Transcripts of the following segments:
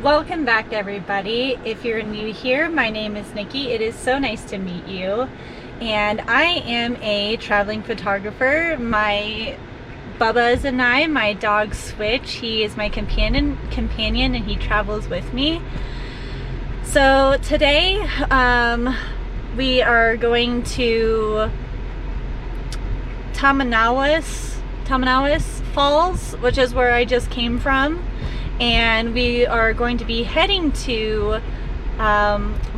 Welcome back, everybody. If you're new here, my name is Nikki. It is so nice to meet you. And I am a traveling photographer. My Bubba's and I, my dog Switch, he is my companion and he travels with me. So today we are going to Tamanawas Falls, which is where I just came from. And we are going to be heading to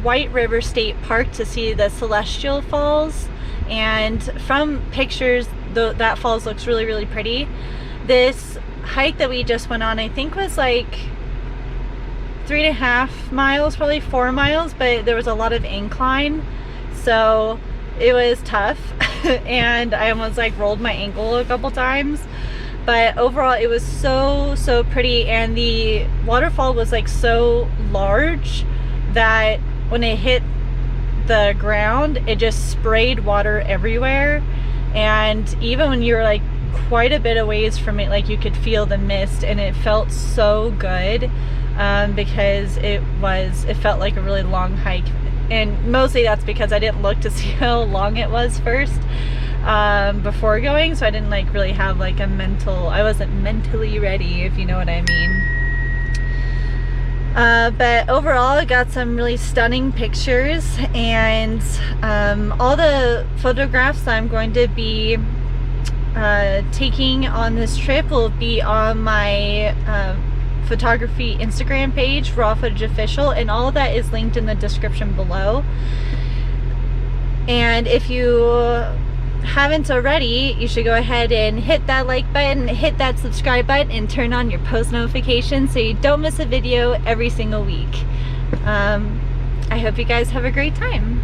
White River State Park to see the Celestial Falls. And from pictures, that falls looks really, really pretty. This hike that we just went on, I think was like 3.5 miles, probably 4 miles, but there was a lot of incline, so it was tough. And I almost like rolled my ankle a couple times. But overall it was so pretty, and the waterfall was like so large that when it hit the ground it just sprayed water everywhere, and even when you're like quite a bit a ways from it, like you could feel the mist, and it felt so good because it felt like a really long hike. And mostly that's because I didn't look to see how long it was first before going, so I didn't like really have like I wasn't mentally ready, if you know what I mean. But overall I got some really stunning pictures, and all the photographs I'm going to be taking on this trip will be on my photography Instagram page, Raw Footage Official, and all of that is linked in the description below. And if you haven't already, you should go ahead and hit that like button, hit that subscribe button, and turn on your post notifications so you don't miss a video every single week. I hope you guys have a great time.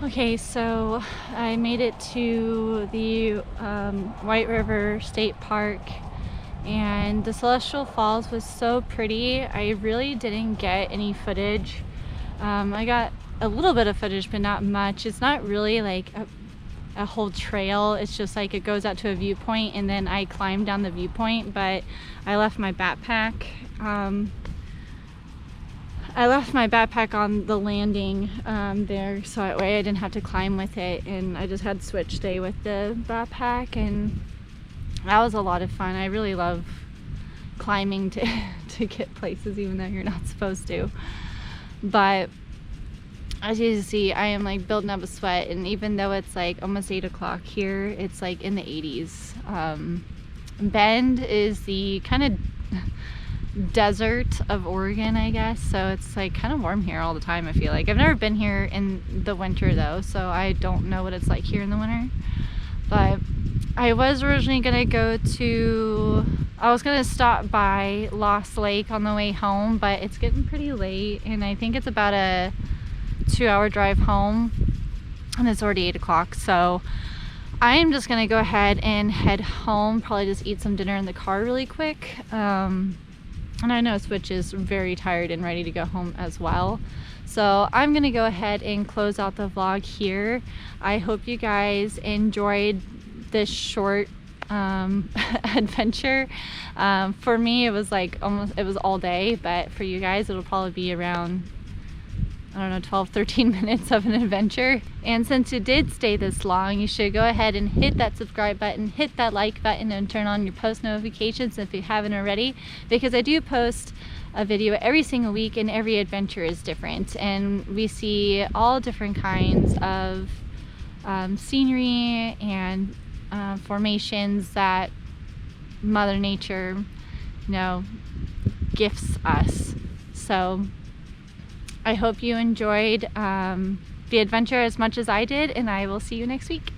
Okay, so I made it to the White River State Park, and the Celestial Falls was so pretty. I really didn't get any footage. I got a little bit of footage, but not much. It's not really like a whole trail. It's just like it goes out to a viewpoint and then I climb down the viewpoint, but I left my backpack. I left my backpack on the landing there, so that way I didn't have to climb with it, and I just had Switch stay with the backpack, and that was a lot of fun. I really love climbing to get places even though you're not supposed to. But as you can see, I am like building up a sweat, and even though it's like almost 8 o'clock here, it's like in the 80s. Bend is the kind of desert of Oregon, I guess, so it's like kind of warm here all the time. I feel like I've never been here in the winter though, so I don't know what it's like here in the winter. But I was originally gonna I was gonna stop by Lost Lake on the way home, but it's getting pretty late, and I think it's about a 2-hour drive home, and it's already 8 o'clock, so I am just gonna go ahead and head home, probably just eat some dinner in the car really quick. And I know Switch is very tired and ready to go home as well. So I'm gonna go ahead and close out the vlog here. I hope you guys enjoyed this short adventure. For me, it was like it was all day, but for you guys, it'll probably be around, I don't know, 12-13 minutes of an adventure. And since it did stay this long, you should go ahead and hit that subscribe button, hit that like button, and turn on your post notifications if you haven't already, because I do post a video every single week and every adventure is different, and we see all different kinds of scenery and formations that Mother Nature, you know, gifts us. So I hope you enjoyed the adventure as much as I did, and I will see you next week.